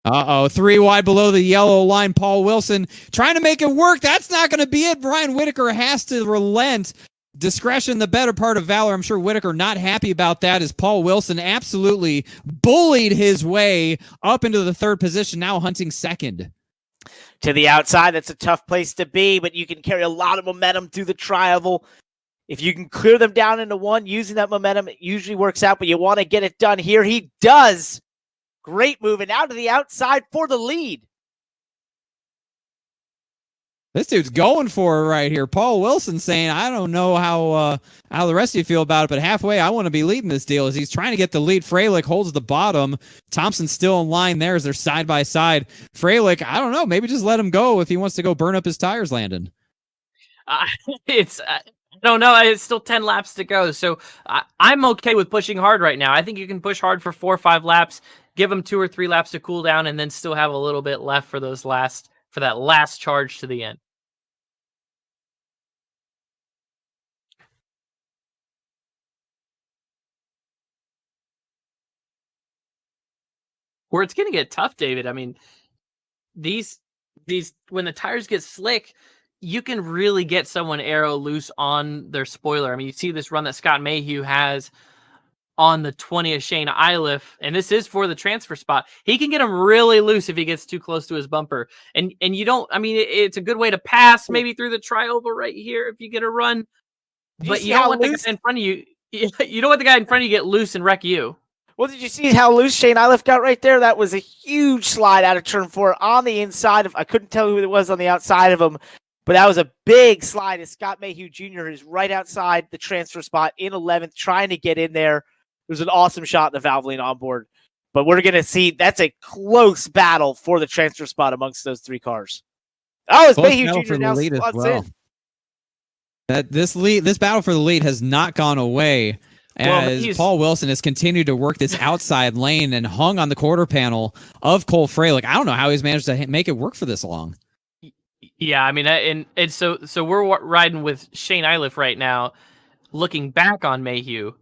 Uh-oh, 3 wide below the yellow line. Paul Wilson trying to make it work. That's not going to be it. Brian Whitaker has to relent. Discretion, the better part of valor. I'm sure Whitaker not happy about that as Paul Wilson absolutely bullied his way up into the third position, now hunting second. To the outside, that's a tough place to be, but you can carry a lot of momentum through the tri-oval. If you can clear them down into one, using that momentum, it usually works out, but you want to get it done here. He does. Great move, and out to the outside for the lead. This dude's going for it right here. Paul Wilson saying, I don't know how the rest of you feel about it, but halfway, I want to be leading this deal as he's trying to get the lead. Freilich holds the bottom. Thompson's still in line there as they're side by side. Freilich, I don't know, maybe just let him go if he wants to go burn up his tires, Landon. I don't know. It's still 10 laps to go, so I'm okay with pushing hard right now. I think you can push hard for 4 or 5 laps, give them 2 or 3 laps to cool down, and then still have a little bit left for that last charge to the end. Where it's going to get tough, David. I mean, these when the tires get slick, you can really get someone aero loose on their spoiler. I mean, you see this run that Scott Mayhew has on the 20 of Shane Iliff, and this is for the transfer spot. He can get him really loose if he gets too close to his bumper. And you don't, I mean, it's a good way to pass maybe through the tri-oval right here if you get a run. But you don't want the guy in front of you. You don't want the guy in front of you to get loose and wreck you. Well, did you see how loose Shane Iliff got right there? That was a huge slide out of turn 4 on the inside of, I couldn't tell who it was on the outside of him, but that was a big slide as Scott Mayhew Jr. is right outside the transfer spot in 11th, trying to get in there. It was an awesome shot in the Valvoline onboard. But we're going to see that's a close battle for the transfer spot amongst those 3 cars. Oh, it's Mayhew Jr. now slots in. This battle for the lead has not gone away. As Paul Wilson has continued to work this outside lane and hung on the quarter panel of Cole Freilich. I don't know how he's managed to make it work for this long. Yeah, I mean, and so we're riding with Shane Iliff right now, looking back on Mayhew,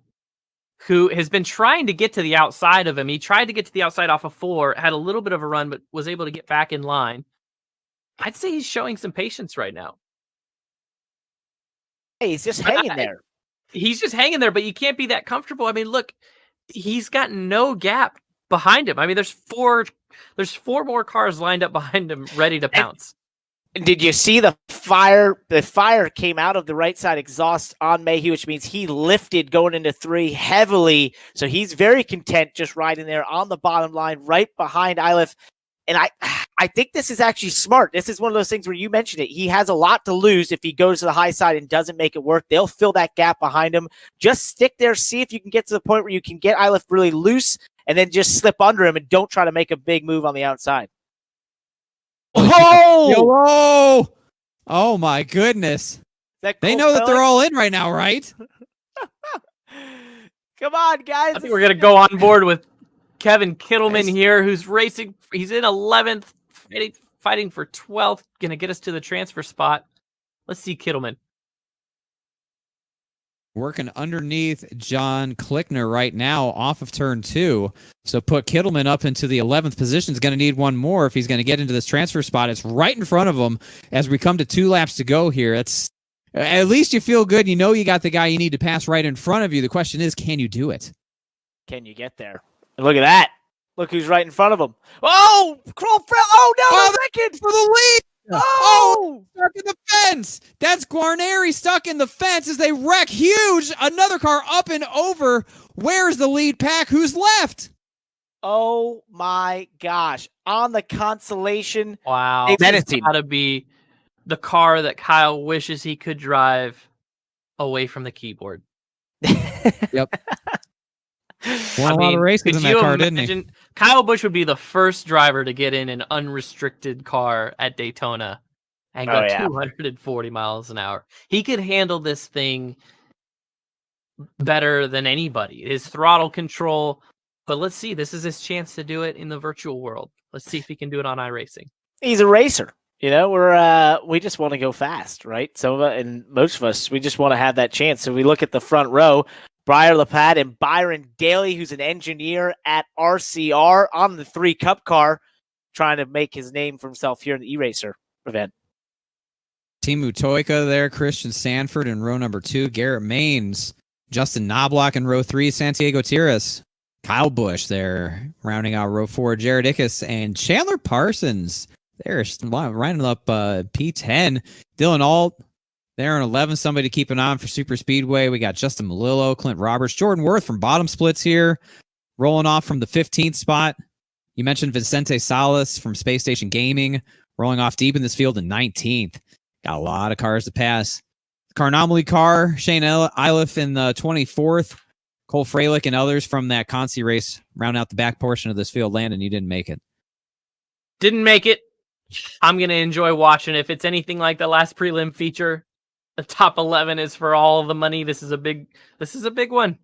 who has been trying to get to the outside of him. He tried to get to the outside off of 4, had a little bit of a run, but was able to get back in line. I'd say he's showing some patience right now. Hey, he's just hanging there. He's just hanging there, but you can't be that comfortable. I mean, look, he's got no gap behind him. I mean, there's four more cars lined up behind him ready to pounce. And did you see the fire? The fire came out of the right side exhaust on Mayhew, which means he lifted going into 3 heavily. So he's very content just riding there on the bottom line right behind Iliff. And I think this is actually smart. This is one of those things where you mentioned it. He has a lot to lose if he goes to the high side and doesn't make it work. They'll fill that gap behind him. Just stick there, see if you can get to the point where you can get Iliff really loose and then just slip under him and don't try to make a big move on the outside. Oh! Oh, my goodness. They know that they're all in right now, right? Come on, guys. I think we're going to go on board with Kevin Kittleman here, who's racing. He's in 11th, fighting for 12th. Going to get us to the transfer spot. Let's see Kittleman. Working underneath John Klickner right now off of turn 2. So put Kittleman up into the 11th position. He's going to need one more if he's going to get into this transfer spot. It's right in front of him as we come to 2 laps to go here. It's at least you feel good. You know you got the guy you need to pass right in front of you. The question is, can you do it? Can you get there? And look at that. Look who's right in front of him. Oh, oh no, Rickens for the lead. Oh, stuck in the fence. That's Guarneri stuck in the fence as they wreck huge. Another car up and over. Where's the lead pack? Who's left? Oh my gosh. On the consolation. Wow. It's got to be the car that Kyle wishes he could drive away from the keyboard. Yep. Won a lot of races in that car, didn't he? Kyle Busch would be the first driver to get in an unrestricted car at Daytona and go 240 miles an hour. He could handle this thing better than anybody. His throttle control. But let's see. This is his chance to do it in the virtual world. Let's see if he can do it on iRacing. He's a racer. You know, we just want to go fast, right? And most of us, we just want to have that chance. So we look at the front row. Briar Lapat and Byron Daly, who's an engineer at RCR on the 3 Cup car. trying to make his name for himself here in the E-Racer event. Timu Toika there, Christian Sanford in row number 2, Garrett Maines, Justin Knobloch in row 3, Santiago Tiras, Kyle Busch there, rounding out row 4, Jared Ickes, and Chandler Parsons there, lining up P10. Dylan Alt there in 11, somebody to keep an eye on for Super Speedway. We got Justin Malillo, Clint Roberts, Jordan Worth from Bottom Splits here, rolling off from the 15th spot. You mentioned Vicente Salas from Space Station Gaming, rolling off deep in this field in 19th. Got a lot of cars to pass. Carnomaly car, Shane Iliff in the 24th. Cole Freilich and others from that Consi race round out the back portion of this field. Landon, you didn't make it. Didn't make it. I'm going to enjoy watching. If it's anything like the last prelim feature, the top 11 is for all of the money. This is a big one.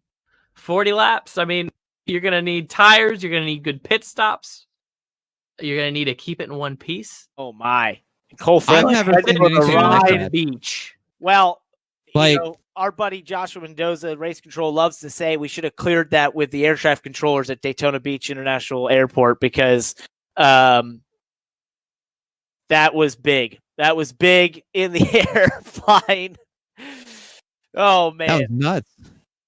40 laps. I mean, you're going to need tires. You're going to need good pit stops. You're going to need to keep it in one piece. Oh, my. Cole Freilich. I've never seen anything like that. Beach. Well, like, our buddy Joshua Mendoza, Race Control, loves to say we should have cleared that with the air traffic controllers at Daytona Beach International Airport because that was big. That was big in the air flying. Oh, man. That was nuts.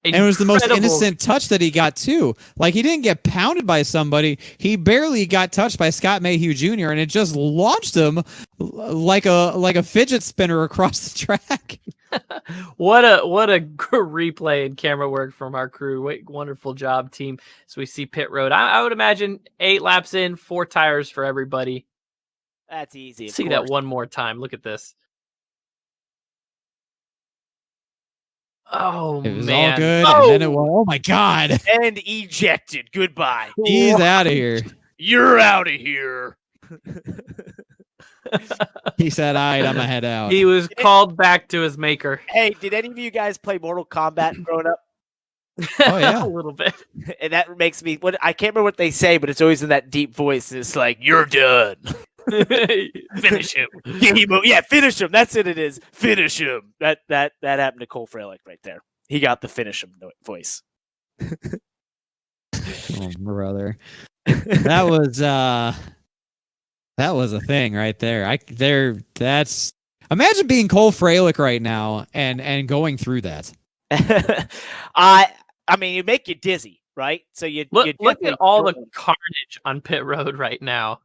And it was the most innocent touch that he got, too. Like, he didn't get pounded by somebody. He barely got touched by Scott Mayhew Jr., and it just launched him like a fidget spinner across the track. What a replay and camera work from our crew. Wonderful job, team. So we see pit road. I would imagine 8 laps in, 4 tires for everybody. That's easy. See that one more time. Look at this. Oh, it was man. all good, and then it was, oh my God. And ejected. Goodbye. He's out of here. You're out of here. He said, all right, I'm going to head out. He was called back to his maker. Hey, did any of you guys play Mortal Kombat growing up? Oh, yeah. A little bit. And that makes me, I can't remember what they say, but it's always in that deep voice. It's like, you're done. Finish him. Yeah, finish him. That's what it is. Finish him. That happened to Cole Freilich right there. He got the finish him voice. Oh, brother. That was a thing right there. Imagine being Cole Freilich right now and going through that. I mean, you make you dizzy, right? So you look at all the carnage on pit road right now.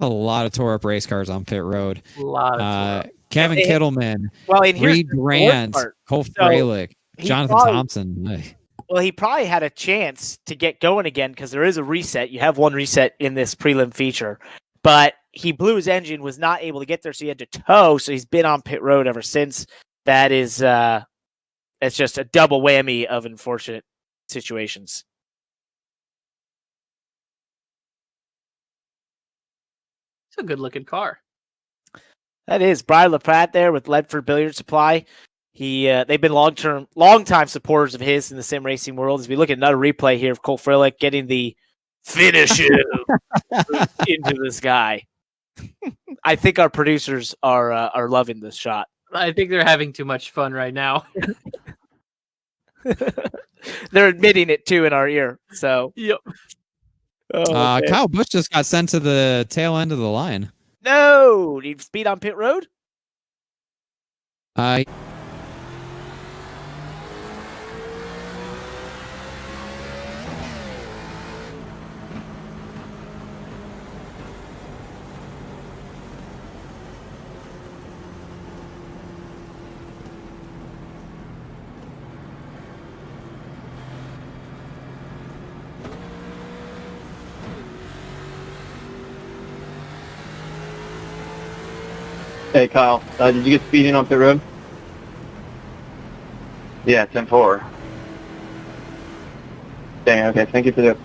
A lot of tore up race cars on pit road. A lot of Kevin Kittleman, and Reed Brandt, Cole Freilich, Jonathan Thompson. Well, he probably had a chance to get going again because there is a reset. You have one reset in this prelim feature, but he blew his engine, was not able to get there, so he had to tow. So he's been on pit road ever since. That is, it's just a double whammy of unfortunate situations. It's a good looking car. That is Brian LaPratte there with Ledford Billiard Supply. They've been long-time supporters of his in the sim racing world. As we look at another replay here of Cole Freilich getting the finish into this guy. I think our producers are loving this shot. I think they're having too much fun right now. They're admitting it too in our ear. So, yep. Oh, Kyle Busch just got sent to the tail end of the line. No, need speed on pit road. Hey Kyle, did you get speeding on pit road? Yeah, 10-4. Dang, okay, thank you for that.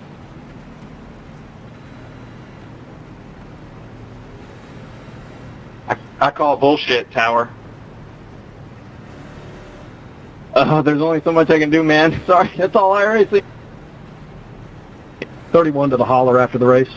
I call bullshit, Tower. There's only so much I can do, man. Sorry, that's all I already see. 31 to the holler after the race.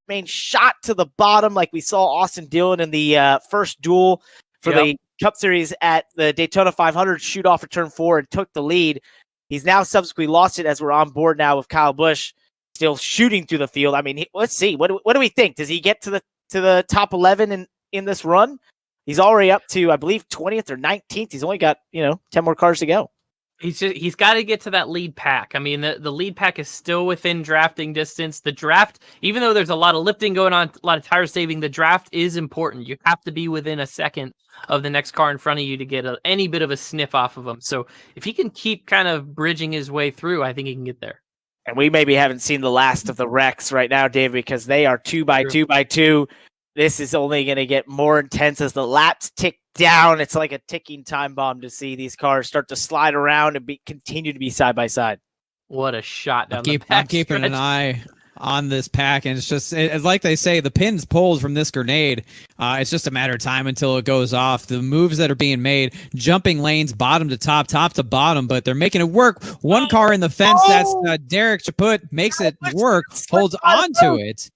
Main shot to the bottom like we saw Austin Dillon in the first duel for the Cup Series at the Daytona 500, shoot off at turn 4 and took the lead. He's now subsequently lost it as we're on board now with Kyle Busch. still shooting through the field. I mean, let's see. What do we think? Does he get to the top 11 in this run? He's already up to, I believe, 20th or 19th. He's only got 10 more cars to go. He's got to get to that lead pack. I mean, the lead pack is still within drafting distance. The draft, even though there's a lot of lifting going on, a lot of tire saving, the draft is important. You have to be within a second of the next car in front of you to get any bit of a sniff off of him. So if he can keep kind of bridging his way through, I think he can get there. And we maybe haven't seen the last of the wrecks right now, Dave, because they are 2 by 2 by 2. This is only going to get more intense as the laps tick down. It's like a ticking time bomb to see these cars start to slide around and continue to be side by side. What a shot down the I'm keeping an eye on this pack, and it's like they say, the pins pulled from this grenade. It's just a matter of time until it goes off. The moves that are being made, jumping lanes, bottom to top to bottom, but they're making it work. One car in the fence, that's Derek Chaput, makes it work, holds on to it.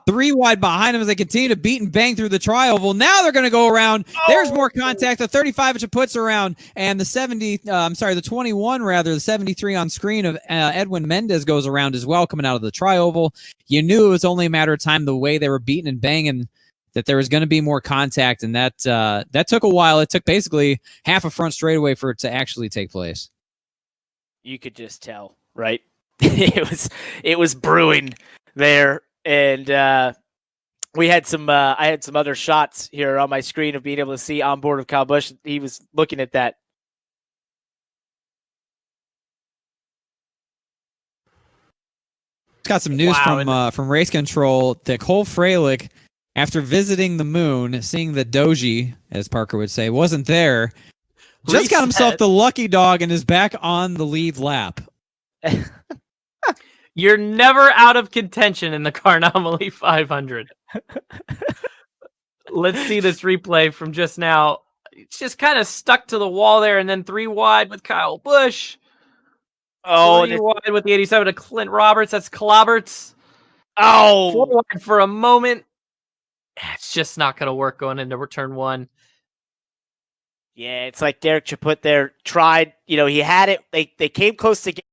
3 wide behind him as they continue to beat and bang through the tri-oval. Now they're going to go around. There's more contact. The 35 which puts around, and the 21 rather, the 73 on screen of Edwin Mendez goes around as well, coming out of the tri-oval. You knew it was only a matter of time, the way they were beating and banging, that there was going to be more contact, and that took a while. It took basically half a front straightaway for it to actually take place. You could just tell, right? It was brewing there. And we had I had some other shots here on my screen of being able to see on board of Kyle Busch. He was looking at that. Got some news from Race Control that Cole Freilich, after visiting the moon, seeing the Doji, as Parker would say, wasn't there, just got himself the lucky dog and is back on the lead lap. You're never out of contention in the Carnomaly 500. Let's see this replay from just now. It's just kind of stuck to the wall there, and then 3 wide with Kyle Busch. 3 wide with the 87 to Clint Roberts. That's Clobberts. 4 wide for a moment. It's just not going to work going into turn 1. Yeah, it's like Derek Chaput there tried. He had it. They came close together.